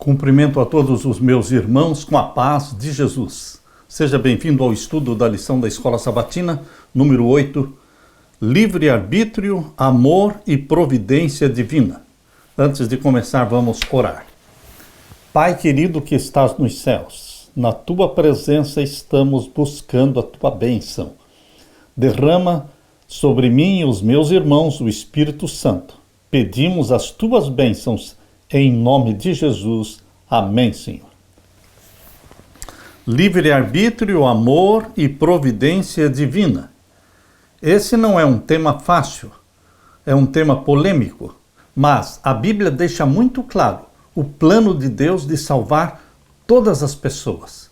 Cumprimento a todos os meus irmãos com a paz de Jesus. Seja bem-vindo ao estudo da lição da Escola Sabatina, número 8, Livre-arbítrio, amor e providência divina. Antes de começar, vamos orar. Pai querido que estás nos céus, na tua presença estamos buscando a tua bênção. Derrama sobre mim e os meus irmãos o Espírito Santo. Pedimos as tuas bênçãos em nome de Jesus. Amém, Senhor. Livre-arbítrio, amor e providência divina. Esse não é um tema fácil, é um tema polêmico, mas a Bíblia deixa muito claro o plano de Deus de salvar todas as pessoas,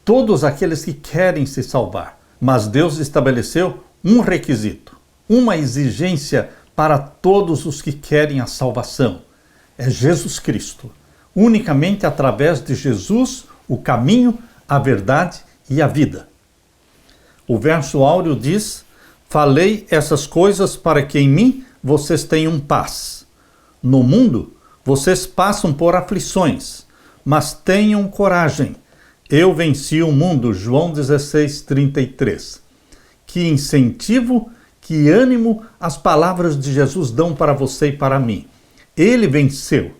todos aqueles que querem se salvar. Mas Deus estabeleceu um requisito, uma exigência para todos os que querem a salvação. É Jesus Cristo. Unicamente através de Jesus, o caminho, a verdade e a vida. O verso áureo diz: falei essas coisas para que em mim vocês tenham paz. No mundo, vocês passam por aflições, mas tenham coragem. Eu venci o mundo. João 16:33. Que incentivo, que ânimo as palavras de Jesus dão para você e para mim. Ele venceu.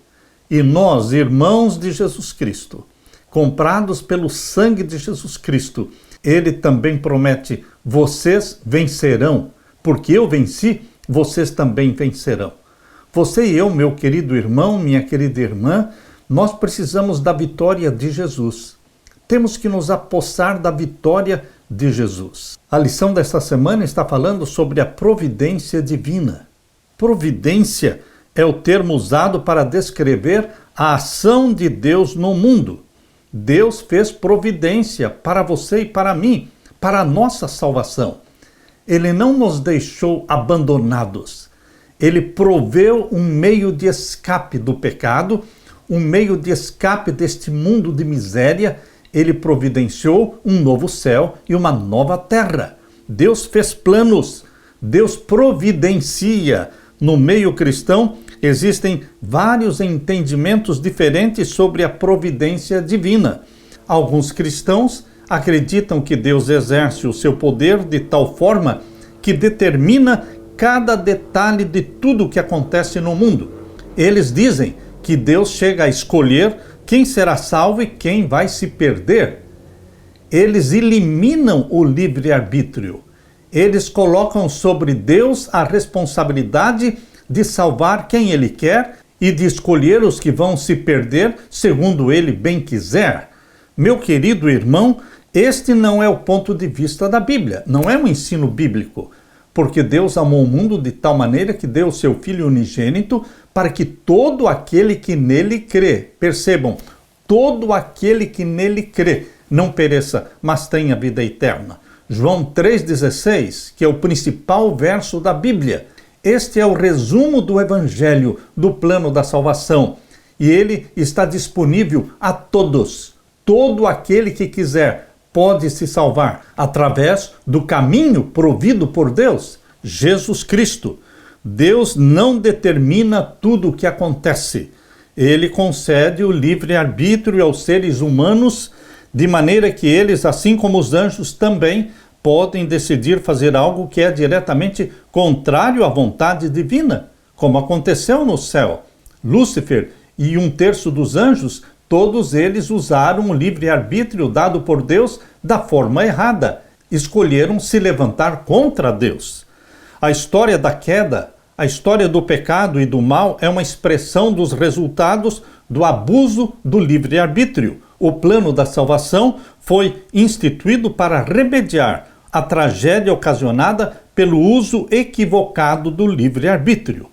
E nós, irmãos de Jesus Cristo, comprados pelo sangue de Jesus Cristo, ele também promete: vocês vencerão, porque eu venci, vocês também vencerão. Você e eu, meu querido irmão, minha querida irmã, nós precisamos da vitória de Jesus. Temos que nos apossar da vitória de Jesus. A lição desta semana está falando sobre a providência divina. Providência é o termo usado para descrever a ação de Deus no mundo. Deus fez providência para você e para mim, para a nossa salvação. Ele não nos deixou abandonados. Ele proveu um meio de escape do pecado, um meio de escape deste mundo de miséria. Ele providenciou um novo céu e uma nova terra. Deus fez planos. Deus providencia. No meio cristão, existem vários entendimentos diferentes sobre a providência divina. Alguns cristãos acreditam que Deus exerce o seu poder de tal forma que determina cada detalhe de tudo o que acontece no mundo. Eles dizem que Deus chega a escolher quem será salvo e quem vai se perder. Eles eliminam o livre-arbítrio. Eles colocam sobre Deus a responsabilidade de salvar quem Ele quer e de escolher os que vão se perder segundo Ele bem quiser. Meu querido irmão, este não é o ponto de vista da Bíblia, não é um ensino bíblico, porque Deus amou o mundo de tal maneira que deu o seu Filho unigênito para que todo aquele que nele crê, percebam, todo aquele que nele crê, não pereça, mas tenha vida eterna. João 3,16, que é o principal verso da Bíblia. Este é o resumo do Evangelho, do plano da salvação. E ele está disponível a todos. Todo aquele que quiser pode se salvar através do caminho provido por Deus, Jesus Cristo. Deus não determina tudo o que acontece. Ele concede o livre-arbítrio aos seres humanos, de maneira que eles, assim como os anjos, também podem decidir fazer algo que é diretamente contrário à vontade divina, como aconteceu no céu. Lúcifer e 1/3 dos anjos, todos eles usaram o livre-arbítrio dado por Deus da forma errada. Escolheram se levantar contra Deus. A história da queda, a história do pecado e do mal é uma expressão dos resultados do abuso do livre-arbítrio. O plano da salvação foi instituído para remediar a tragédia ocasionada pelo uso equivocado do livre-arbítrio.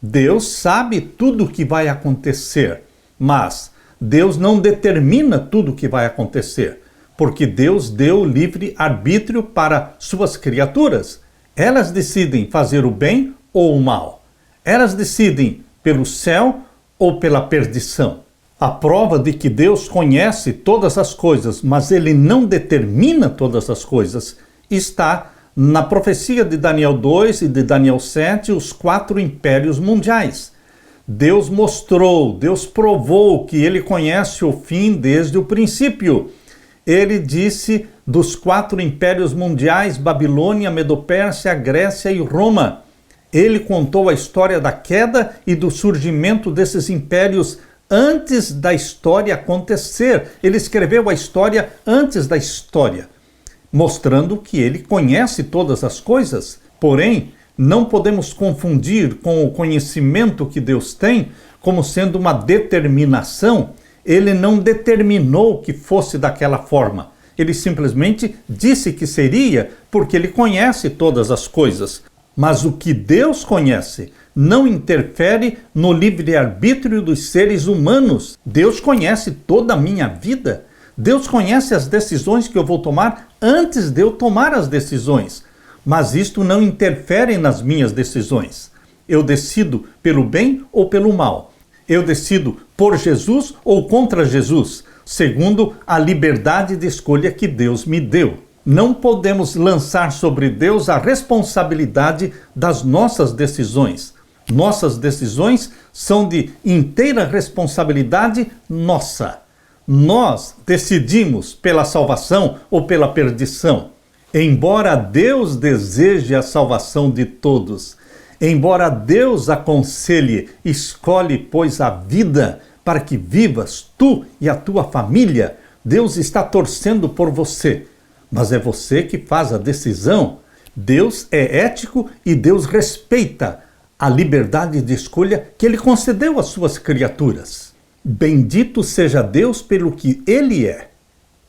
Deus sabe tudo o que vai acontecer, mas Deus não determina tudo o que vai acontecer, porque Deus deu livre-arbítrio para suas criaturas. Elas decidem fazer o bem ou o mal. Elas decidem pelo céu ou pela perdição. A prova de que Deus conhece todas as coisas, mas Ele não determina todas as coisas, está na profecia de Daniel 2 e de Daniel 7, os 4 impérios mundiais. Deus mostrou, Deus provou que ele conhece o fim desde o princípio. Ele disse dos 4 impérios mundiais, Babilônia, Medopérsia, Grécia e Roma. Ele contou a história da queda e do surgimento desses impérios antes da história acontecer. Ele escreveu a história antes da história, mostrando que ele conhece todas as coisas. Porém, não podemos confundir com o conhecimento que Deus tem como sendo uma determinação. Ele não determinou que fosse daquela forma. Ele simplesmente disse que seria, porque ele conhece todas as coisas. Mas o que Deus conhece não interfere no livre-arbítrio dos seres humanos. Deus conhece toda a minha vida. Deus conhece as decisões que eu vou tomar antes de eu tomar as decisões. Mas isto não interfere nas minhas decisões. Eu decido pelo bem ou pelo mal. Eu decido por Jesus ou contra Jesus, segundo a liberdade de escolha que Deus me deu. Não podemos lançar sobre Deus a responsabilidade das nossas decisões. Nossas decisões são de inteira responsabilidade nossa. Nós decidimos pela salvação ou pela perdição. Embora Deus deseje a salvação de todos, embora Deus aconselhe, escolhe, pois, a vida para que vivas tu e a tua família, Deus está torcendo por você. Mas é você que faz a decisão. Deus é ético e Deus respeita a liberdade de escolha que Ele concedeu às suas criaturas. Bendito seja Deus pelo que Ele é.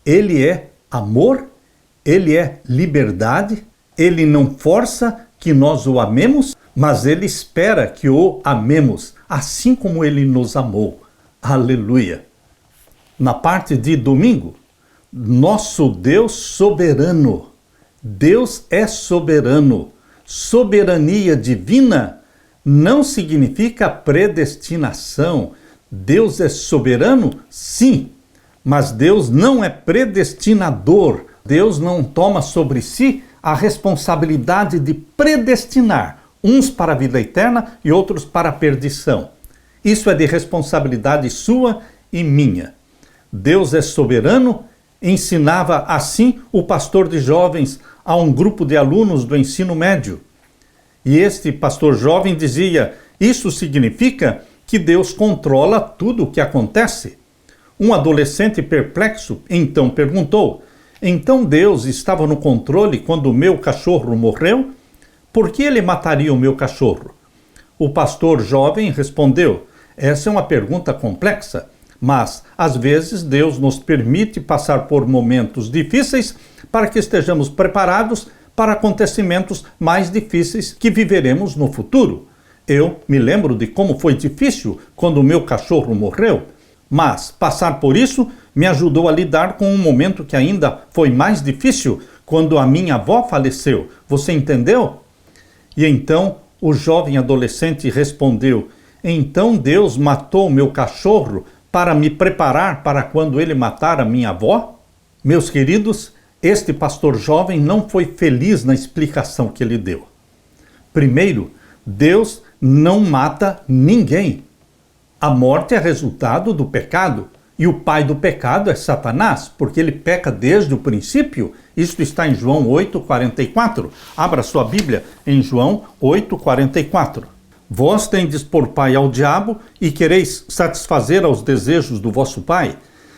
Ele é amor, Ele é liberdade, Ele não força que nós o amemos, mas Ele espera que o amemos, assim como Ele nos amou. Aleluia! Na parte de domingo, nosso Deus soberano. Deus é soberano. Soberania divina não significa predestinação. Deus é soberano? Sim, mas Deus não é predestinador. Deus não toma sobre si a responsabilidade de predestinar uns para a vida eterna e outros para a perdição. Isso é de responsabilidade sua e minha. Deus é soberano. Ensinava assim o pastor de jovens a um grupo de alunos do ensino médio. E este pastor jovem dizia: isso significa que Deus controla tudo o que acontece. Um adolescente perplexo então perguntou: então Deus estava no controle quando o meu cachorro morreu? Por que ele mataria o meu cachorro? O pastor jovem respondeu: essa é uma pergunta complexa. Mas, às vezes, Deus nos permite passar por momentos difíceis para que estejamos preparados para acontecimentos mais difíceis que viveremos no futuro. Eu me lembro de como foi difícil quando o meu cachorro morreu, mas passar por isso me ajudou a lidar com um momento que ainda foi mais difícil, quando a minha avó faleceu. Você entendeu? E então o jovem adolescente respondeu: então Deus matou o meu cachorro para me preparar para quando ele matar a minha avó? Meus queridos, este pastor jovem não foi feliz na explicação que ele deu. Primeiro, Deus não mata ninguém. A morte é resultado do pecado, e o pai do pecado é Satanás, porque ele peca desde o princípio. Isto está em João 8,44. Abra sua Bíblia em João 8,44. Vós tendes por pai ao diabo e quereis satisfazer aos desejos do vosso pai.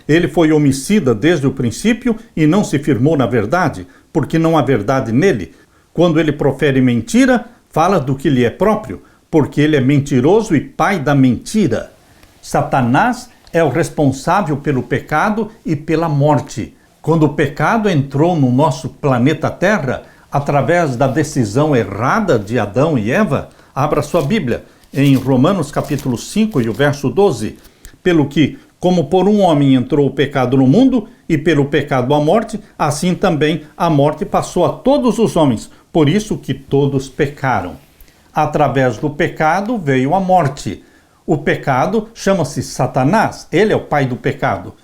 Ele foi homicida desde o princípio e não se firmou na verdade, porque não há verdade nele. Quando ele profere mentira, fala do que lhe é próprio, porque ele é mentiroso e pai da mentira. Satanás é o responsável pelo pecado e pela morte. Quando o pecado entrou no nosso planeta Terra, através da decisão errada de Adão e Eva, abra sua Bíblia em Romanos capítulo 5 e o verso 12. Pelo que, como por um homem entrou o pecado no mundo, e pelo pecado a morte, assim também a morte passou a todos os homens, por isso que todos pecaram. Através do pecado veio a morte. O pecado chama-se Satanás, ele é o pai do pecado.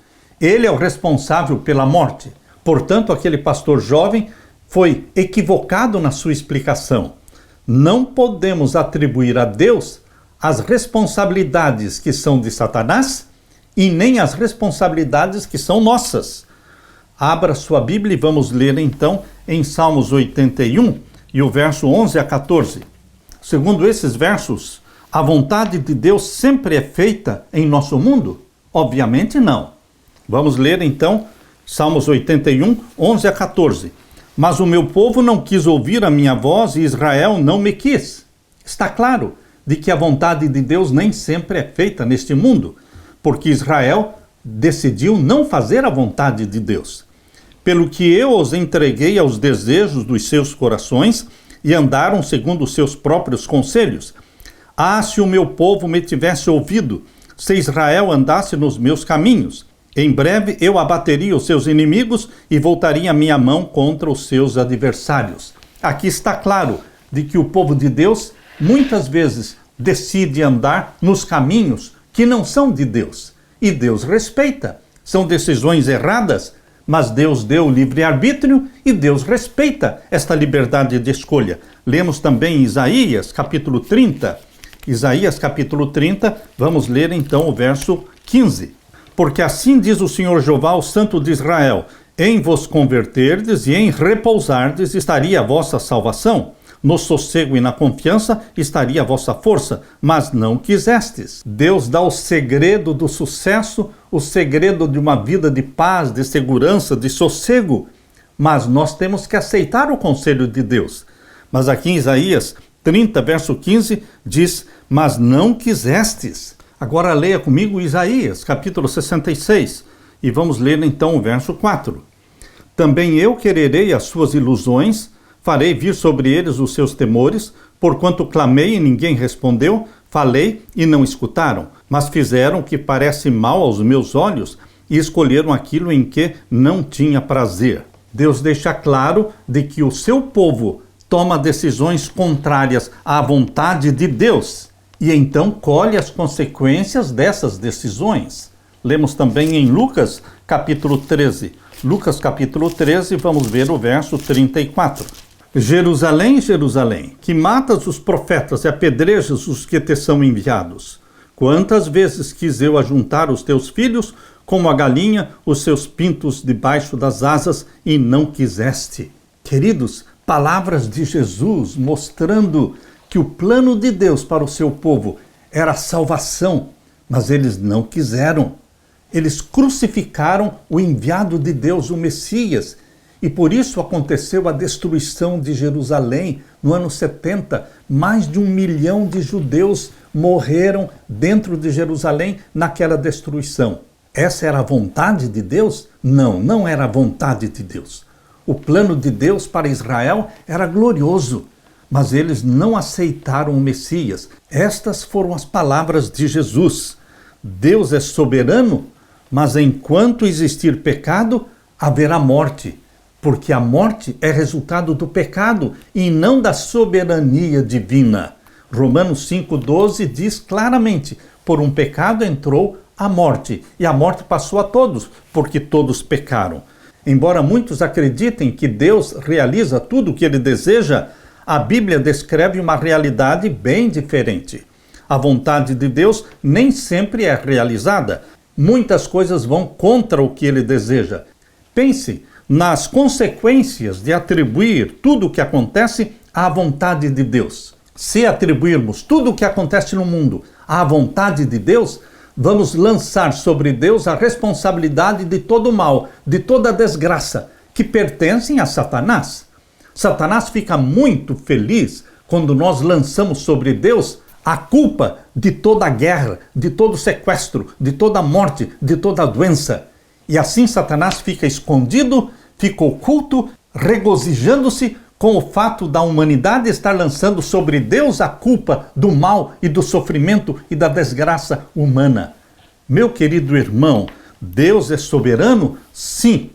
Ele é o responsável pela morte. Portanto, aquele pastor jovem foi equivocado na sua explicação. Não podemos atribuir a Deus as responsabilidades que são de Satanás e nem as responsabilidades que são nossas. Abra sua Bíblia e vamos ler então em Salmos 81 e o verso 11 a 14. Segundo esses versos, a vontade de Deus sempre é feita em nosso mundo? Obviamente não. Vamos ler então Salmos 81, 11 a 14. Mas o meu povo não quis ouvir a minha voz e Israel não me quis. Está claro de que a vontade de Deus nem sempre é feita neste mundo, porque Israel decidiu não fazer a vontade de Deus. Pelo que eu os entreguei aos desejos dos seus corações e andaram segundo os seus próprios conselhos. Ah, se o meu povo me tivesse ouvido, se Israel andasse nos meus caminhos, em breve eu abateria os seus inimigos e voltaria a minha mão contra os seus adversários. Aqui está claro de que o povo de Deus muitas vezes decide andar nos caminhos que não são de Deus. E Deus respeita. São decisões erradas, mas Deus deu o livre-arbítrio e Deus respeita esta liberdade de escolha. Lemos também Isaías, capítulo 30. Isaías, capítulo 30, vamos ler então o verso 15. Porque assim diz o Senhor Jeová, o Santo de Israel, em vos converterdes e em repousardes estaria a vossa salvação. No sossego e na confiança estaria a vossa força, mas não quisestes. Deus dá o segredo do sucesso, o segredo de uma vida de paz, de segurança, de sossego. Mas nós temos que aceitar o conselho de Deus. Mas aqui em Isaías 30, verso 15, diz, mas não quisestes. Agora leia comigo Isaías, capítulo 66, e vamos ler então o verso 4. Também eu quererei as suas ilusões, farei vir sobre eles os seus temores, porquanto clamei e ninguém respondeu, falei e não escutaram, mas fizeram o que parece mal aos meus olhos e escolheram aquilo em que não tinha prazer. Deus deixa claro de que o seu povo toma decisões contrárias à vontade de Deus e então colhe as consequências dessas decisões. Lemos também em Lucas, capítulo 13. Lucas, capítulo 13, vamos ver o verso 34. Jerusalém, Jerusalém, que matas os profetas e apedrejas os que te são enviados. Quantas vezes quis eu ajuntar os teus filhos, como a galinha, os seus pintos debaixo das asas, e não quiseste. Queridos, palavras de Jesus mostrando que o plano de Deus para o seu povo era a salvação, mas eles não quiseram. Eles crucificaram o enviado de Deus, o Messias, e por isso aconteceu a destruição de Jerusalém no ano 70. Mais de 1 milhão de judeus morreram dentro de Jerusalém naquela destruição. Essa era a vontade de Deus? Não, não era a vontade de Deus. O plano de Deus para Israel era glorioso, mas eles não aceitaram o Messias. Estas foram as palavras de Jesus. Deus é soberano, mas enquanto existir pecado, haverá morte, porque a morte é resultado do pecado e não da soberania divina. Romanos 5,12 diz claramente, por um pecado entrou a morte, e a morte passou a todos, porque todos pecaram. Embora muitos acreditem que Deus realiza tudo o que Ele deseja, a Bíblia descreve uma realidade bem diferente. A vontade de Deus nem sempre é realizada. Muitas coisas vão contra o que Ele deseja. Pense nas consequências de atribuir tudo o que acontece à vontade de Deus. Se atribuirmos tudo o que acontece no mundo à vontade de Deus, vamos lançar sobre Deus a responsabilidade de todo o mal, de toda a desgraça, que pertencem a Satanás. Satanás fica muito feliz quando nós lançamos sobre Deus a culpa de toda a guerra, de todo o sequestro, de toda a morte, de toda a doença. E assim Satanás fica escondido, fica oculto, regozijando-se com o fato da humanidade estar lançando sobre Deus a culpa do mal e do sofrimento e da desgraça humana. Meu querido irmão, Deus é soberano? Sim,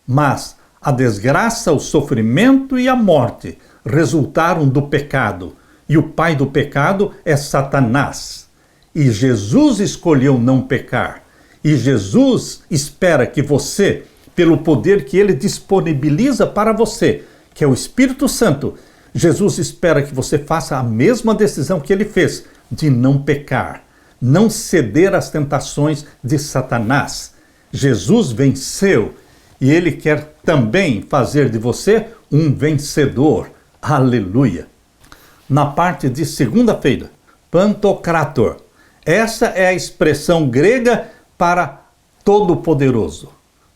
mas a desgraça, o sofrimento e a morte resultaram do pecado. E o pai do pecado é Satanás. E Jesus escolheu não pecar. E Jesus espera que você, pelo poder que Ele disponibiliza para você, que é o Espírito Santo, Jesus espera que você faça a mesma decisão que Ele fez, de não pecar, não ceder às tentações de Satanás. Jesus venceu e ele quer também fazer de você um vencedor. Aleluia! Na parte de segunda-feira, Pantocrator. Essa é a expressão grega para Todo-Poderoso.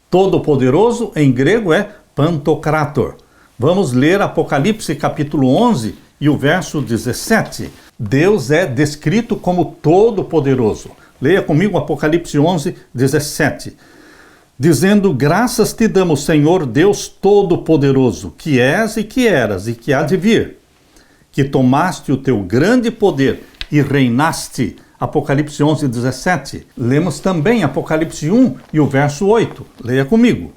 Todo-Poderoso em grego é Pantocrator. Vamos ler Apocalipse capítulo 11 e o verso 17. Deus é descrito como Todo-Poderoso. Leia comigo Apocalipse 11, 17. Dizendo: graças te damos, Senhor Deus Todo-Poderoso, que és e que eras e que há de vir, que tomaste o teu grande poder e reinaste. Apocalipse 11, 17. Lemos também Apocalipse 1 e o verso 8. Leia comigo.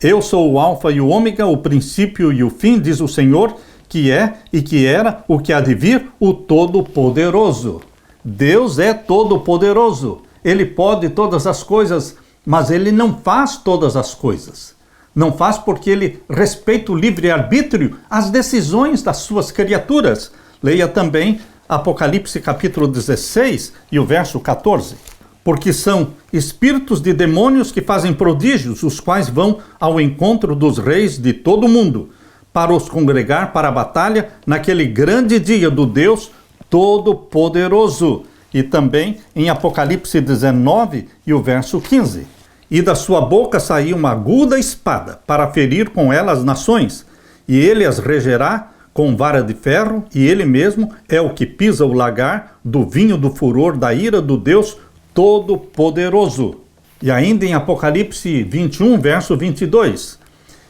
Eu sou o Alfa e o Ômega, o princípio e o fim, diz o Senhor, que é e que era, o que há de vir, o Todo-Poderoso. Deus é Todo-Poderoso. Ele pode todas as coisas, mas ele não faz todas as coisas. Não faz porque ele respeita o livre-arbítrio, as decisões das suas criaturas. Leia também Apocalipse capítulo 16 e o verso 14. Porque são espíritos de demônios que fazem prodígios, os quais vão ao encontro dos reis de todo o mundo, para os congregar para a batalha naquele grande dia do Deus Todo-Poderoso. E também em Apocalipse 19 e o verso 15. E da sua boca saiu uma aguda espada, para ferir com ela as nações, e ele as regerá com vara de ferro, e ele mesmo é o que pisa o lagar do vinho do furor da ira do Deus Todo-Poderoso. E ainda em Apocalipse 21, verso 22.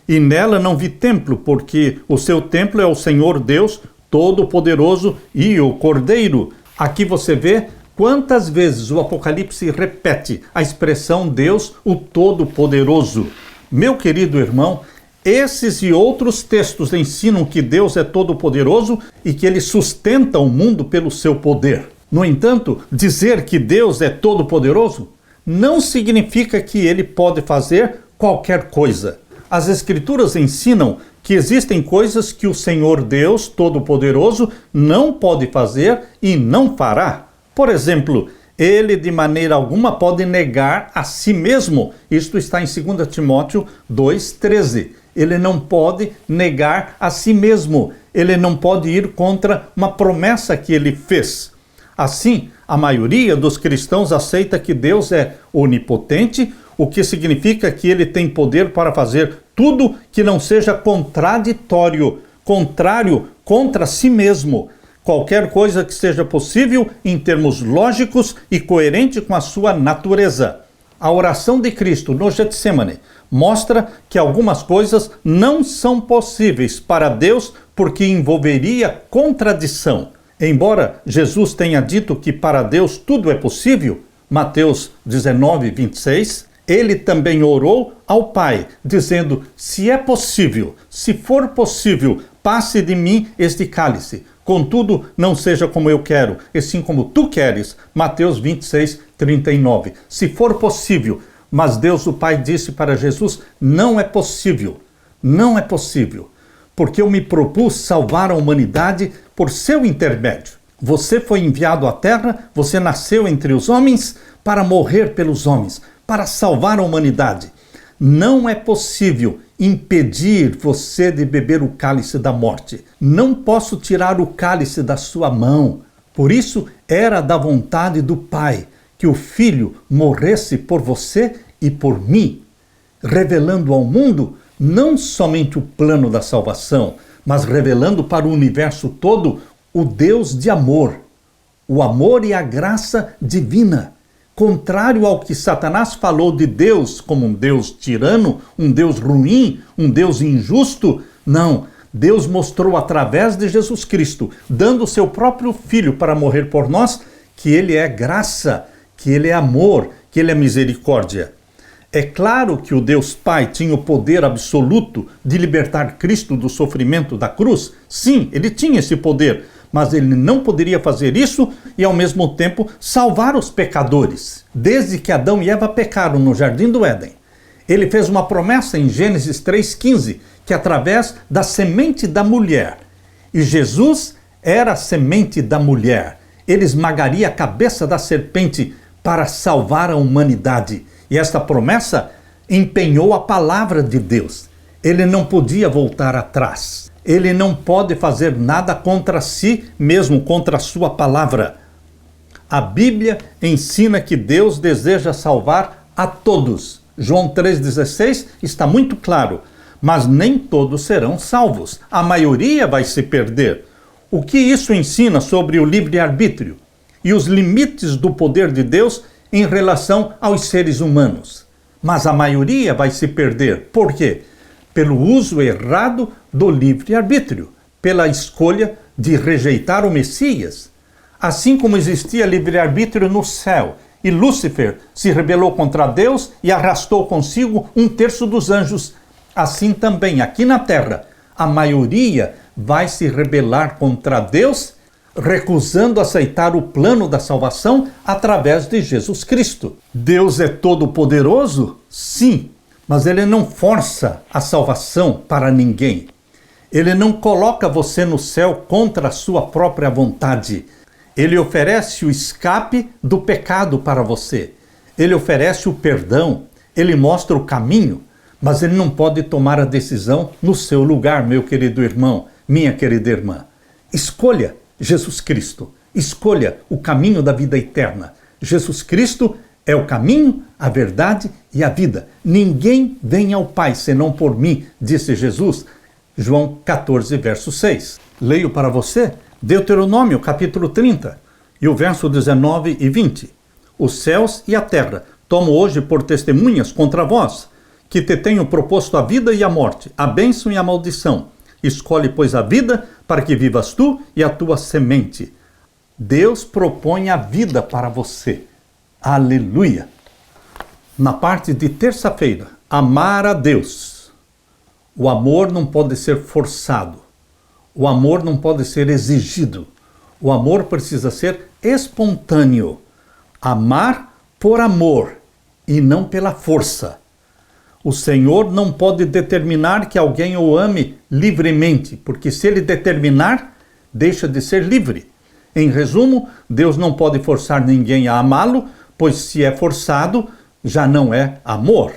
E nela não vi templo, porque o seu templo é o Senhor Deus Todo-Poderoso e o Cordeiro. Aqui você vê quantas vezes o Apocalipse repete a expressão Deus, o Todo-Poderoso. Meu querido irmão, esses e outros textos ensinam que Deus é todo-poderoso e que ele sustenta o mundo pelo seu poder. No entanto, dizer que Deus é todo-poderoso não significa que ele pode fazer qualquer coisa. As Escrituras ensinam que existem coisas que o Senhor Deus Todo-Poderoso não pode fazer e não fará. Por exemplo, ele de maneira alguma pode negar a si mesmo. Isto está em 2 Timóteo 2,13. Ele não pode negar a si mesmo. Ele não pode ir contra uma promessa que ele fez. Assim, a maioria dos cristãos aceita que Deus é onipotente, o que significa que ele tem poder para fazer tudo que não seja contrário contra si mesmo. Qualquer coisa que seja possível em termos lógicos e coerente com a sua natureza. A oração de Cristo no Getsemane mostra que algumas coisas não são possíveis para Deus porque envolveria contradição. Embora Jesus tenha dito que para Deus tudo é possível, Mateus 19, 26, ele também orou ao Pai, dizendo: se é possível, se for possível, passe de mim este cálice. Contudo, não seja como eu quero, e sim como tu queres. Mateus 26, 39. Se for possível, mas Deus o Pai disse para Jesus: não é possível, não é possível, porque eu me propus salvar a humanidade por seu intermédio. Você foi enviado à terra, você nasceu entre os homens para morrer pelos homens, para salvar a humanidade. Não é possível impedir você de beber o cálice da morte. Não posso tirar o cálice da sua mão. Por isso, era da vontade do Pai que o Filho morresse por você e por mim, revelando ao mundo não somente o plano da salvação, mas revelando para o universo todo o Deus de amor, o amor e a graça divina. Contrário ao que Satanás falou de Deus como um Deus tirano, um Deus ruim, um Deus injusto, não. Deus mostrou através de Jesus Cristo, dando o seu próprio Filho para morrer por nós, que ele é graça, que ele é amor, que ele é misericórdia. É claro que o Deus Pai tinha o poder absoluto de libertar Cristo do sofrimento da cruz. Sim, ele tinha esse poder, mas ele não poderia fazer isso e ao mesmo tempo salvar os pecadores. Desde que Adão e Eva pecaram no Jardim do Éden, ele fez uma promessa em Gênesis 3,15, que através da semente da mulher, e Jesus era a semente da mulher, ele esmagaria a cabeça da serpente para salvar a humanidade. E esta promessa empenhou a palavra de Deus. Ele não podia voltar atrás. Ele não pode fazer nada contra si mesmo, contra a sua palavra. A Bíblia ensina que Deus deseja salvar a todos. João 3,16 está muito claro. Mas nem todos serão salvos. A maioria vai se perder. O que isso ensina sobre o livre-arbítrio e os limites do poder de Deus em relação aos seres humanos? Mas a maioria vai se perder. Por quê? Pelo uso errado do livre-arbítrio, pela escolha de rejeitar o Messias. Assim como existia livre-arbítrio no céu, e Lúcifer se rebelou contra Deus e arrastou consigo 1/3 dos anjos, assim também aqui na terra, a maioria vai se rebelar contra Deus, recusando aceitar o plano da salvação através de Jesus Cristo. Deus é todo-poderoso? Sim, mas Ele não força a salvação para ninguém. Ele não coloca você no céu contra a sua própria vontade. Ele oferece o escape do pecado para você. Ele oferece o perdão. Ele mostra o caminho. Mas ele não pode tomar a decisão no seu lugar, meu querido irmão, minha querida irmã. Escolha Jesus Cristo. Escolha o caminho da vida eterna. Jesus Cristo é o caminho, a verdade e a vida. Ninguém vem ao Pai senão por mim, disse Jesus. João 14, verso 6. Leio para você Deuteronômio, capítulo 30, e o verso 19 e 20. Os céus e a terra tomo hoje por testemunhas contra vós, que te tenho proposto a vida e a morte, a bênção e a maldição. Escolhe, pois, a vida, para que vivas tu e a tua semente. Deus propõe a vida para você. Aleluia! Na parte de terça-feira, amar a Deus. O amor não pode ser forçado. O amor não pode ser exigido. O amor precisa ser espontâneo. Amar por amor e não pela força. O Senhor não pode determinar que alguém o ame livremente, porque se ele determinar, deixa de ser livre. Em resumo, Deus não pode forçar ninguém a amá-lo, pois se é forçado, já não é amor.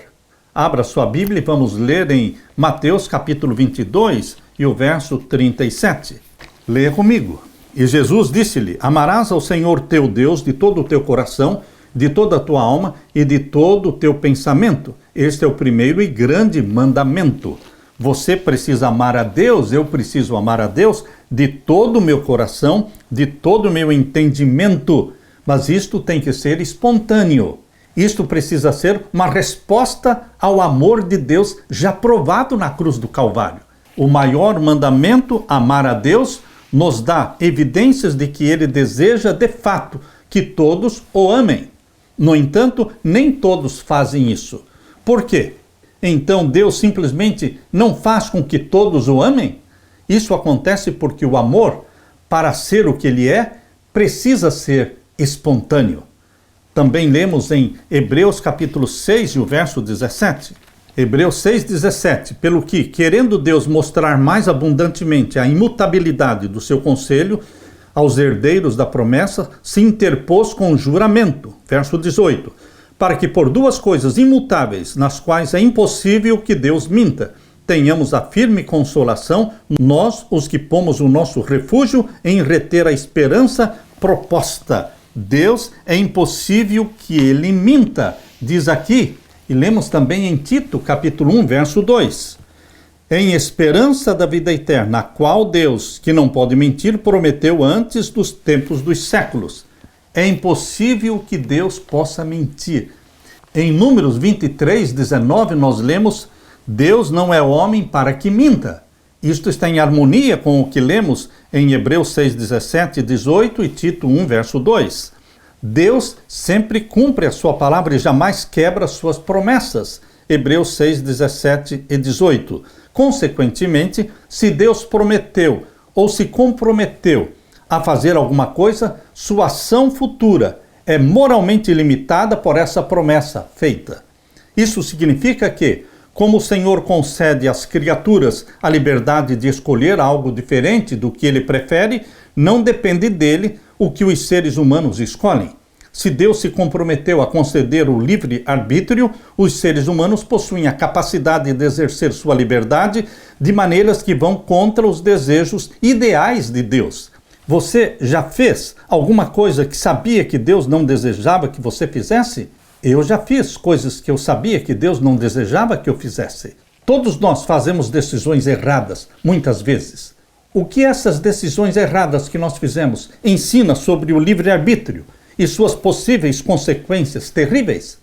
Abra sua Bíblia e vamos ler em Mateus capítulo 22 e o verso 37. Leia comigo. E Jesus disse-lhe: amarás ao Senhor teu Deus de todo o teu coração, de toda a tua alma e de todo o teu pensamento. Este é o primeiro e grande mandamento. Você precisa amar a Deus, eu preciso amar a Deus de todo o meu coração, de todo o meu entendimento. Mas isto tem que ser espontâneo. Isto precisa ser uma resposta ao amor de Deus já provado na cruz do Calvário. O maior mandamento, amar a Deus, nos dá evidências de que ele deseja de fato que todos o amem. No entanto, nem todos fazem isso. Por quê? Então Deus simplesmente não faz com que todos o amem? Isso acontece porque o amor, para ser o que ele é, precisa ser espontâneo. Também lemos em Hebreus capítulo 6 e o verso 17. Hebreus 6,17. Pelo que, querendo Deus mostrar mais abundantemente a imutabilidade do seu conselho aos herdeiros da promessa, se interpôs com juramento. Verso 18. Para que por duas coisas imutáveis, nas quais é impossível que Deus minta, tenhamos a firme consolação, nós, os que pomos o nosso refúgio em reter a esperança proposta. Deus é impossível que ele minta, diz aqui. E lemos também em Tito, capítulo 1, verso 2. Em esperança da vida eterna, a qual Deus, que não pode mentir, prometeu antes dos tempos dos séculos. É impossível que Deus possa mentir. Em Números 23, 19, nós lemos: Deus não é homem para que minta. Isto está em harmonia com o que lemos em Hebreus 6, 17 e 18 e Tito 1, verso 2. Deus sempre cumpre a sua palavra e jamais quebra suas promessas. Hebreus 6, 17 e 18. Consequentemente, se Deus prometeu ou se comprometeu a fazer alguma coisa, sua ação futura é moralmente limitada por essa promessa feita. Isso significa que, como o Senhor concede às criaturas a liberdade de escolher algo diferente do que ele prefere, Não depende dele o que os seres humanos escolhem. Se Deus se comprometeu a conceder o livre-arbítrio, os seres humanos possuem a capacidade de exercer sua liberdade de maneiras que vão contra os desejos ideais de Deus. Você já fez alguma coisa que sabia que Deus não desejava que você fizesse? Eu já fiz coisas que eu sabia que Deus não desejava que eu fizesse. Todos nós fazemos decisões erradas, muitas vezes. O que essas decisões erradas que nós fizemos ensina sobre o livre-arbítrio e suas possíveis consequências terríveis?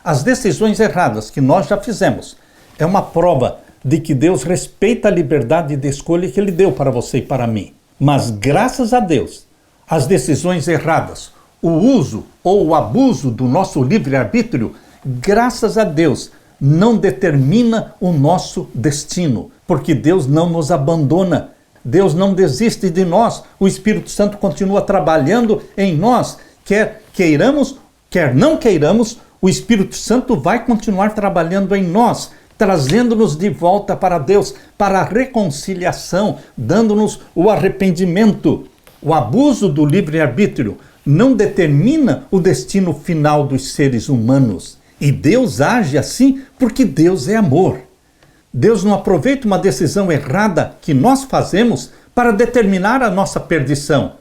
As decisões erradas que nós já fizemos é uma prova de que Deus respeita a liberdade de escolha que Ele deu para você e para mim. Mas graças a Deus, as decisões erradas, o uso ou o abuso do nosso livre-arbítrio, graças a Deus, não determina o nosso destino, porque Deus não nos abandona, Deus não desiste de nós, o Espírito Santo continua trabalhando em nós, quer queiramos, quer não queiramos, o Espírito Santo vai continuar trabalhando em nós, trazendo-nos de volta para Deus, para a reconciliação, dando-nos o arrependimento. O abuso do livre-arbítrio não determina o destino final dos seres humanos. E Deus age assim porque Deus é amor. Deus não aproveita uma decisão errada que nós fazemos para determinar a nossa perdição,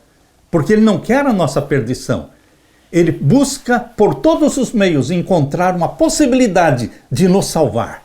porque Ele não quer a nossa perdição. Ele busca por todos os meios encontrar uma possibilidade de nos salvar.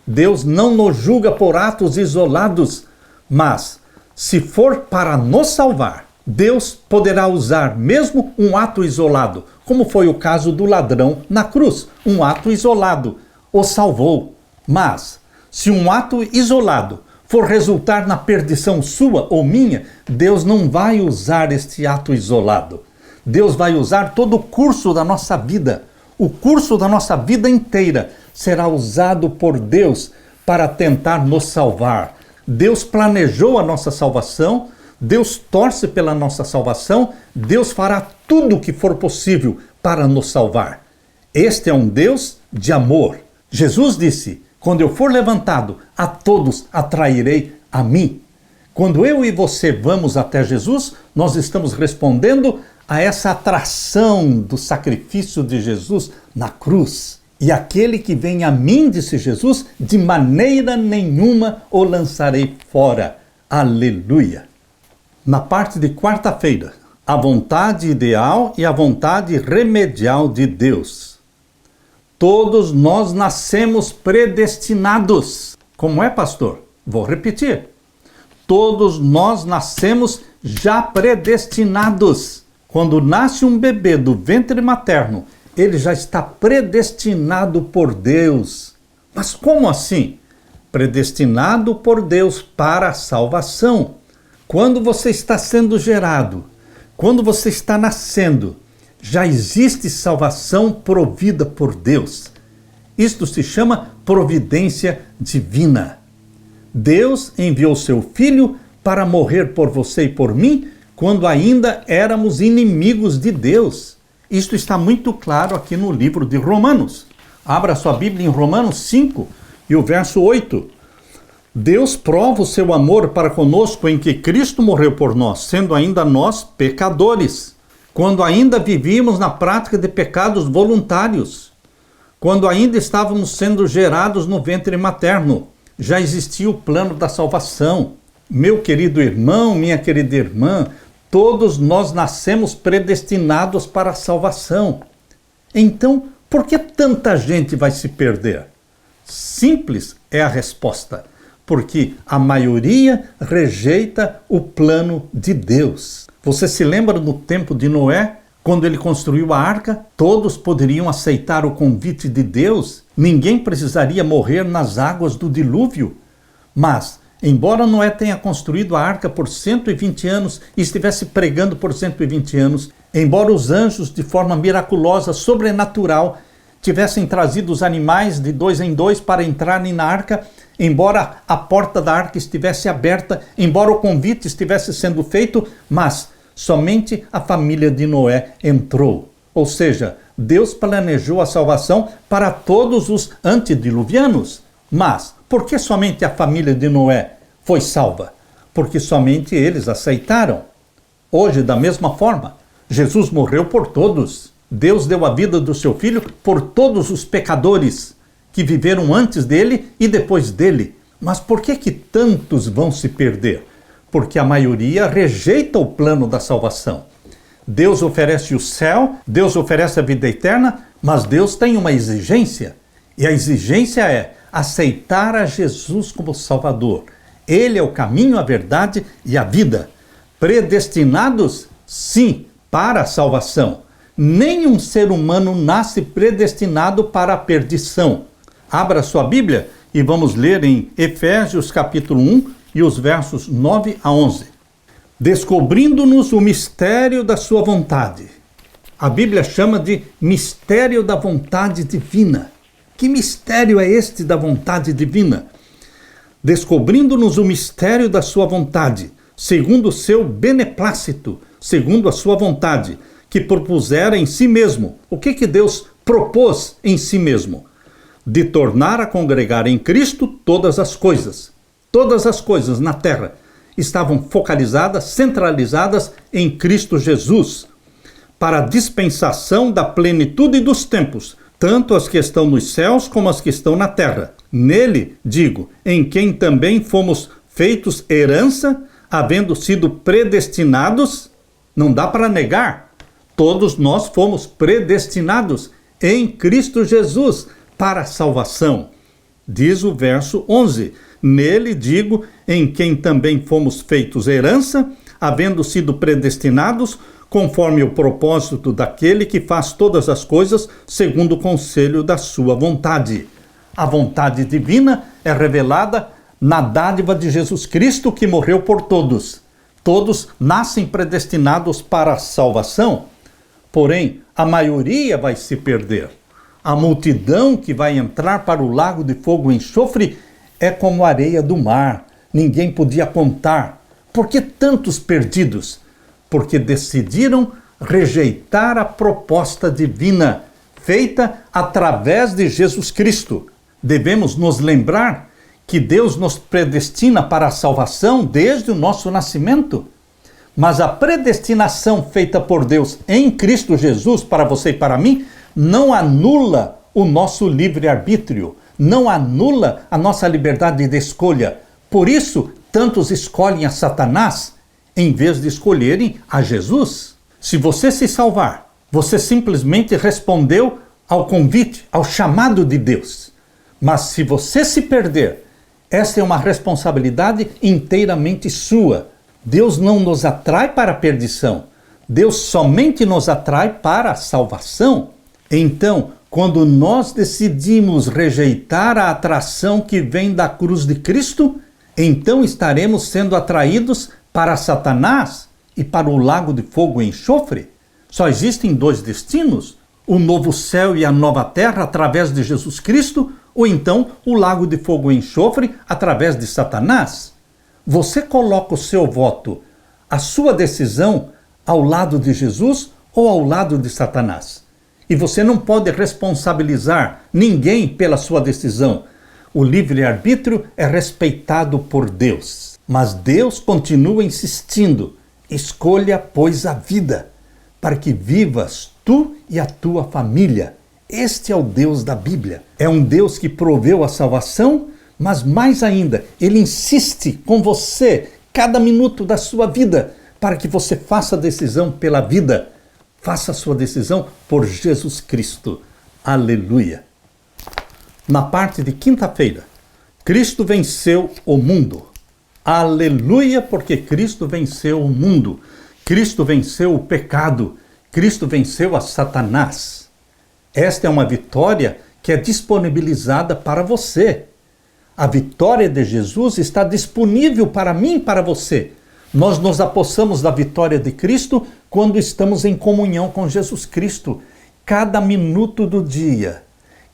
Deus não nos julga por atos isolados, mas se for para nos salvar, Deus poderá usar mesmo um ato isolado, como foi o caso do ladrão na cruz. Um ato isolado o salvou. Mas, se um ato isolado for resultar na perdição sua ou minha, Deus não vai usar este ato isolado. Deus vai usar todo o curso da nossa vida. O curso da nossa vida inteira será usado por Deus para tentar nos salvar. Deus planejou a nossa salvação, Deus torce pela nossa salvação, Deus fará tudo o que for possível para nos salvar. Este é um Deus de amor. Jesus disse: quando eu for levantado, a todos atrairei a mim. Quando eu e você vamos até Jesus, nós estamos respondendo a essa atração do sacrifício de Jesus na cruz. E aquele que vem a mim, disse Jesus, de maneira nenhuma o lançarei fora. Aleluia! Na parte de quarta-feira, a vontade ideal e a vontade remedial de Deus. Todos nós nascemos predestinados. Como é, pastor? Vou repetir. Todos nós nascemos já predestinados. Quando nasce um bebê do ventre materno, ele já está predestinado por Deus. Mas como assim? Predestinado por Deus para a salvação. Quando você está sendo gerado, quando você está nascendo, já existe salvação provida por Deus. Isto se chama providência divina. Deus enviou seu Filho para morrer por você e por mim, quando ainda éramos inimigos de Deus. Isto está muito claro aqui no livro de Romanos. Abra sua Bíblia em Romanos 5 e o verso 8. Deus prova o seu amor para conosco em que Cristo morreu por nós, sendo ainda nós pecadores, quando ainda vivíamos na prática de pecados voluntários, quando ainda estávamos sendo gerados no ventre materno, já existia o plano da salvação. Meu querido irmão, minha querida irmã, todos nós nascemos predestinados para a salvação. Então, por que tanta gente vai se perder? Simples é a resposta. Porque a maioria rejeita o plano de Deus. Você se lembra do tempo de Noé, quando ele construiu a arca? Todos poderiam aceitar o convite de Deus, ninguém precisaria morrer nas águas do dilúvio. Mas, embora Noé tenha construído a arca por 120 anos e estivesse pregando por 120 anos, embora os anjos, de forma miraculosa, sobrenatural, tivessem trazido os animais de 2 em 2 para entrarem na arca, embora a porta da arca estivesse aberta, embora o convite estivesse sendo feito, mas somente a família de Noé entrou. Ou seja, Deus planejou a salvação para todos os antediluvianos. Mas por que somente a família de Noé foi salva? Porque somente eles aceitaram. Hoje, da mesma forma, Jesus morreu por todos. Deus deu a vida do seu Filho por todos os pecadores que viveram antes dele e depois dele. Mas por que tantos vão se perder? Porque a maioria rejeita o plano da salvação. Deus oferece o céu, Deus oferece a vida eterna, mas Deus tem uma exigência. E a exigência é aceitar a Jesus como Salvador. Ele é o caminho, a verdade e a vida. Predestinados, sim, para a salvação. Nenhum ser humano nasce predestinado para a perdição. Abra sua Bíblia e vamos ler em Efésios capítulo 1 e os versos 9 a 11. Descobrindo-nos o mistério da sua vontade. A Bíblia chama de mistério da vontade divina. Que mistério é este da vontade divina? Descobrindo-nos o mistério da sua vontade, segundo o seu beneplácito, segundo a sua vontade, que propusera em si mesmo. O que Deus propôs em si mesmo? De tornar a congregar em Cristo todas as coisas. Todas as coisas na terra estavam focalizadas, centralizadas em Cristo Jesus, para a dispensação da plenitude dos tempos, tanto as que estão nos céus como as que estão na terra. Nele, digo, em quem também fomos feitos herança, havendo sido predestinados, não dá para negar, todos nós fomos predestinados em Cristo Jesus para a salvação. Diz o verso 11, nele, digo, em quem também fomos feitos herança, havendo sido predestinados, conforme o propósito daquele que faz todas as coisas segundo o conselho da sua vontade. A vontade divina é revelada na dádiva de Jesus Cristo, que morreu por todos. Todos nascem predestinados para a salvação, porém, a maioria vai se perder. A multidão que vai entrar para o lago de fogo e enxofre é como a areia do mar. Ninguém podia contar. Por que tantos perdidos? Porque decidiram rejeitar a proposta divina feita através de Jesus Cristo. Devemos nos lembrar que Deus nos predestina para a salvação desde o nosso nascimento. Mas a predestinação feita por Deus em Cristo Jesus para você e para mim não anula o nosso livre-arbítrio, não anula a nossa liberdade de escolha. Por isso, tantos escolhem a Satanás em vez de escolherem a Jesus. Se você se salvar, você simplesmente respondeu ao convite, ao chamado de Deus. Mas se você se perder, essa é uma responsabilidade inteiramente sua. Deus não nos atrai para a perdição. Deus somente nos atrai para a salvação. Então, quando nós decidimos rejeitar a atração que vem da cruz de Cristo, então estaremos sendo atraídos para Satanás e para o lago de fogo e enxofre. Só existem dois destinos: o novo céu e a nova terra através de Jesus Cristo, ou então o lago de fogo e enxofre através de Satanás. Você coloca o seu voto, a sua decisão, ao lado de Jesus ou ao lado de Satanás. E você não pode responsabilizar ninguém pela sua decisão. O livre-arbítrio é respeitado por Deus. Mas Deus continua insistindo: escolha, pois, a vida, para que vivas tu e a tua família. Este é o Deus da Bíblia. É um Deus que proveu a salvação, mas mais ainda, Ele insiste com você cada minuto da sua vida para que você faça a decisão pela vida. Faça a sua decisão por Jesus Cristo. Aleluia! Na parte de quinta-feira, Cristo venceu o mundo. Aleluia, porque Cristo venceu o mundo. Cristo venceu o pecado. Cristo venceu a Satanás. Esta é uma vitória que é disponibilizada para você. A vitória de Jesus está disponível para mim e para você. Nós nos apossamos da vitória de Cristo quando estamos em comunhão com Jesus Cristo. Cada minuto do dia,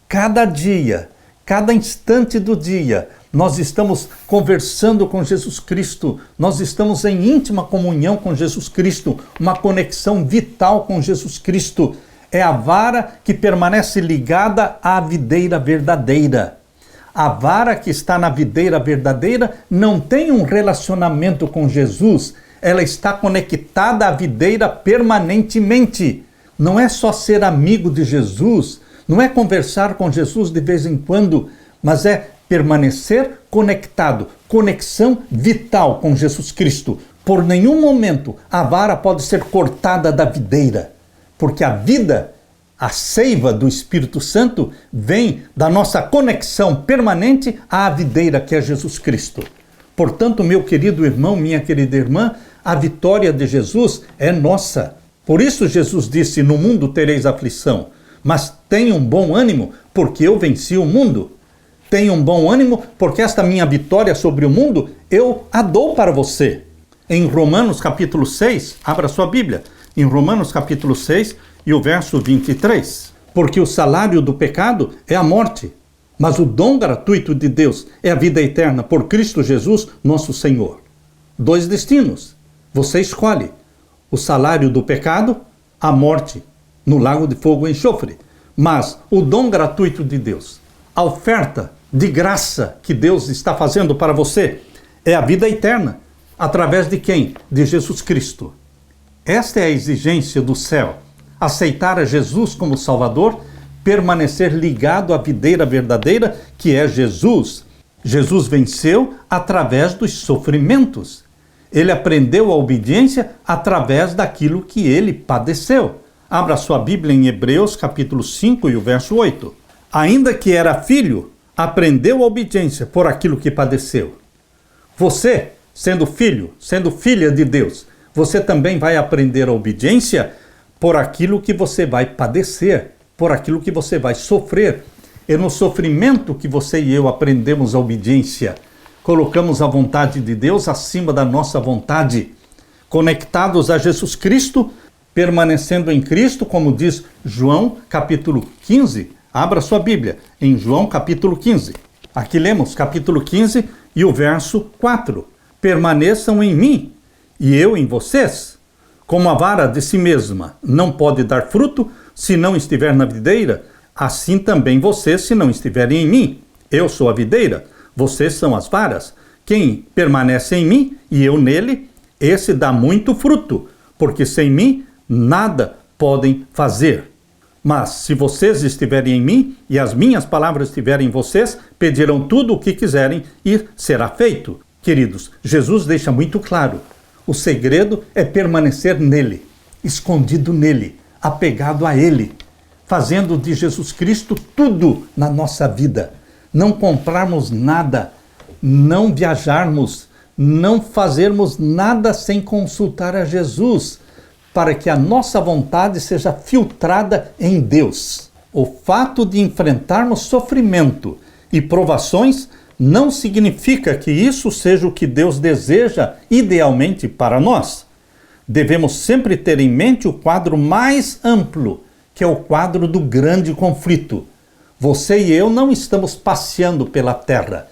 cada instante do dia, nós estamos conversando com Jesus Cristo, nós estamos em íntima comunhão com Jesus Cristo, uma conexão vital com Jesus Cristo. É a vara que permanece ligada à videira verdadeira. A vara que está na videira verdadeira não tem um relacionamento com Jesus, ela está conectada à videira permanentemente. Não é só ser amigo de Jesus, não é conversar com Jesus de vez em quando, mas é permanecer conectado, conexão vital com Jesus Cristo. Por nenhum momento a vara pode ser cortada da videira, porque a vida, a seiva do Espírito Santo, vem da nossa conexão permanente à videira que é Jesus Cristo. Portanto, meu querido irmão, minha querida irmã, a vitória de Jesus é nossa. Por isso Jesus disse, no mundo tereis aflição, mas tenham bom ânimo, porque eu venci o mundo. Tenham bom ânimo, porque esta minha vitória sobre o mundo, eu a dou para você. Em Romanos capítulo 6, abra sua Bíblia, em Romanos capítulo 6 e o verso 23. Porque o salário do pecado é a morte, mas o dom gratuito de Deus é a vida eterna por Cristo Jesus, nosso Senhor. Dois destinos, você escolhe. O salário do pecado, a morte, no lago de fogo e enxofre. Mas o dom gratuito de Deus, a oferta de graça que Deus está fazendo para você, é a vida eterna. Através de quem? De Jesus Cristo. Esta é a exigência do céu. Aceitar a Jesus como Salvador, permanecer ligado à videira verdadeira, que é Jesus. Jesus venceu através dos sofrimentos. Ele aprendeu a obediência através daquilo que ele padeceu. Abra sua Bíblia em Hebreus capítulo 5 e o verso 8. Ainda que era filho, aprendeu a obediência por aquilo que padeceu. Você, sendo filho, sendo filha de Deus, você também vai aprender a obediência por aquilo que você vai padecer, por aquilo que você vai sofrer. É no sofrimento que você e eu aprendemos a obediência. Colocamos a vontade de Deus acima da nossa vontade. Conectados a Jesus Cristo, permanecendo em Cristo, como diz João capítulo 15. Abra sua Bíblia em João capítulo 15. Aqui lemos capítulo 15 e o verso 4. Permaneçam em mim e eu em vocês. Como a vara de si mesma não pode dar fruto se não estiver na videira, assim também vocês se não estiverem em mim. Eu sou a videira, vocês são as varas. Quem permanece em mim e eu nele, esse dá muito fruto, porque sem mim nada podem fazer. Mas se vocês estiverem em mim e as minhas palavras estiverem em vocês, pedirão tudo o que quiserem e será feito. Queridos, Jesus deixa muito claro, o segredo é permanecer nele, escondido nele, apegado a ele, fazendo de Jesus Cristo tudo na nossa vida. Não comprarmos nada, não viajarmos, não fazermos nada sem consultar a Jesus, para que a nossa vontade seja filtrada em Deus. O fato de enfrentarmos sofrimento e provações não significa que isso seja o que Deus deseja idealmente para nós. Devemos sempre ter em mente o quadro mais amplo, que é o quadro do grande conflito. Você e eu não estamos passeando pela terra.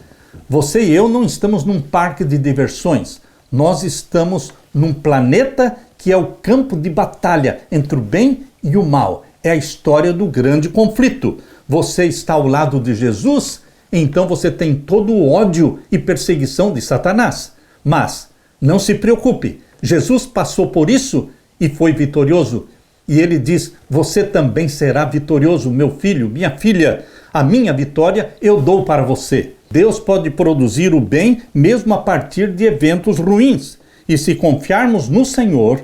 Você e eu não estamos num parque de diversões. Nós estamos num planeta que é o campo de batalha entre o bem e o mal. É a história do grande conflito. Você está ao lado de Jesus, então você tem todo o ódio e perseguição de Satanás. Mas não se preocupe, Jesus passou por isso e foi vitorioso. E ele diz, você também será vitorioso, meu filho, minha filha. A minha vitória eu dou para você. Deus pode produzir o bem mesmo a partir de eventos ruins. E se confiarmos no Senhor,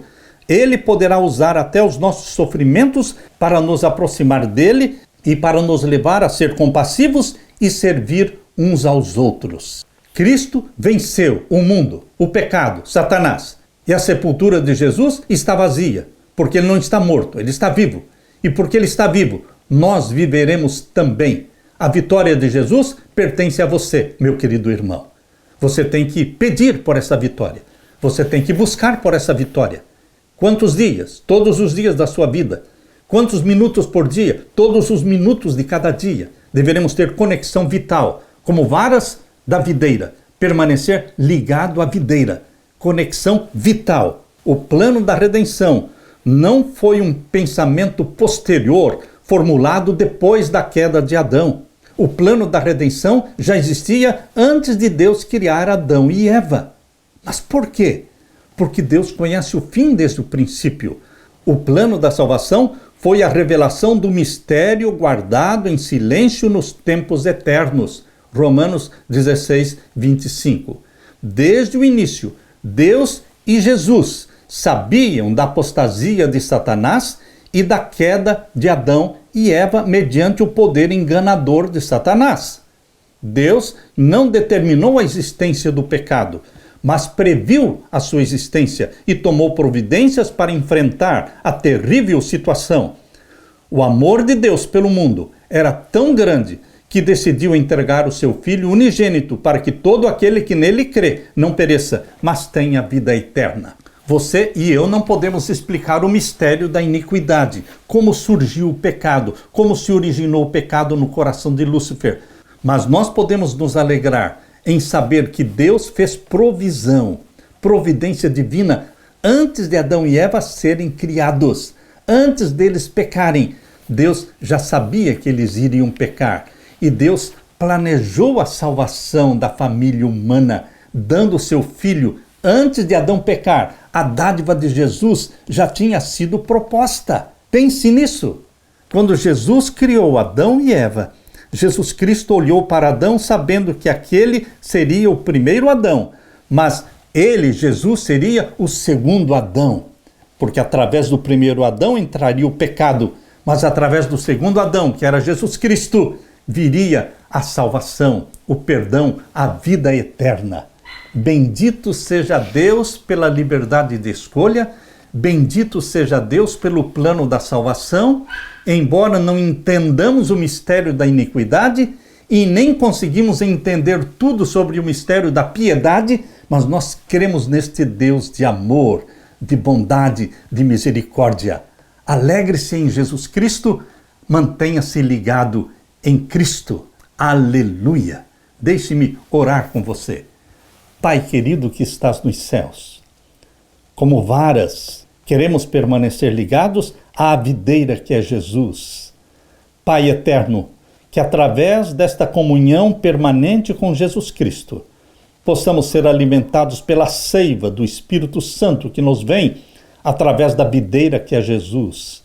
Ele poderá usar até os nossos sofrimentos para nos aproximar dele e para nos levar a ser compassivos e servir uns aos outros. Cristo venceu o mundo, o pecado, Satanás. E a sepultura de Jesus está vazia, porque ele não está morto, ele está vivo. E porque ele está vivo, nós viveremos também. A vitória de Jesus pertence a você, meu querido irmão. Você tem que pedir por essa vitória. Você tem que buscar por essa vitória. Quantos dias? Todos os dias da sua vida. Quantos minutos por dia? Todos os minutos de cada dia. Deveremos ter conexão vital, como varas da videira. Permanecer ligado à videira. Conexão vital. O plano da redenção não foi um pensamento posterior, formulado depois da queda de Adão. O plano da redenção já existia antes de Deus criar Adão e Eva. Mas por quê? porque Deus conhece o fim desde o princípio. O plano da salvação foi a revelação do mistério guardado em silêncio nos tempos eternos. Romanos 16, 25. Desde o início, Deus e Jesus sabiam da apostasia de Satanás e da queda de Adão e Eva mediante o poder enganador de Satanás. Deus não determinou a existência do pecado, mas previu a sua existência e tomou providências para enfrentar a terrível situação. O amor de Deus pelo mundo era tão grande que decidiu entregar o seu Filho unigênito para que todo aquele que nele crê não pereça, mas tenha vida eterna. Você e eu não podemos explicar o mistério da iniquidade, como surgiu o pecado, como se originou o pecado no coração de Lúcifer. Mas nós podemos nos alegrar em saber que Deus fez providência divina, antes de Adão e Eva serem criados. Antes deles pecarem, Deus já sabia que eles iriam pecar. E Deus planejou a salvação da família humana, dando o seu Filho antes de Adão pecar. A dádiva de Jesus já tinha sido proposta. Pense nisso. Quando Jesus criou Adão e Eva, Jesus Cristo olhou para Adão sabendo que aquele seria o primeiro Adão, mas ele, Jesus, seria o segundo Adão, porque através do primeiro Adão entraria o pecado, mas através do segundo Adão, que era Jesus Cristo, viria a salvação, o perdão, a vida eterna. Bendito seja Deus pela liberdade de escolha, bendito seja Deus pelo plano da salvação, embora não entendamos o mistério da iniquidade e nem conseguimos entender tudo sobre o mistério da piedade, mas nós cremos neste Deus de amor, de bondade, de misericórdia. Alegre-se em Jesus Cristo, mantenha-se ligado em Cristo. Aleluia! Deixe-me orar com você. Pai querido que estás nos céus, como varas, queremos permanecer ligados à videira que é Jesus. Pai eterno, que através desta comunhão permanente com Jesus Cristo, possamos ser alimentados pela seiva do Espírito Santo que nos vem através da videira que é Jesus.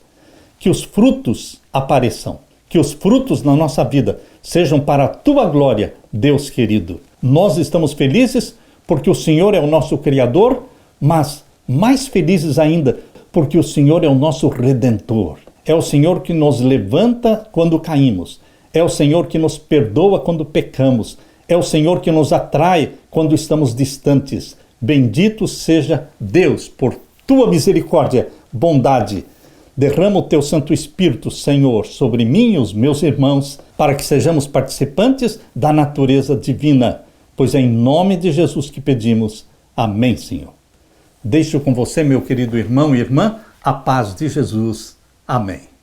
Que os frutos apareçam, que os frutos na nossa vida sejam para a Tua glória, Deus querido. Nós estamos felizes porque o Senhor é o nosso Criador, mas mais felizes ainda porque o Senhor é o nosso Redentor. É o Senhor que nos levanta quando caímos. É o Senhor que nos perdoa quando pecamos. É o Senhor que nos atrai quando estamos distantes. Bendito seja Deus por Tua misericórdia, bondade. Derrama o Teu Santo Espírito, Senhor, sobre mim e os meus irmãos, para que sejamos participantes da natureza divina. Pois é em nome de Jesus que pedimos. Amém, Senhor. Deixo com você, meu querido irmão e irmã, a paz de Jesus. Amém.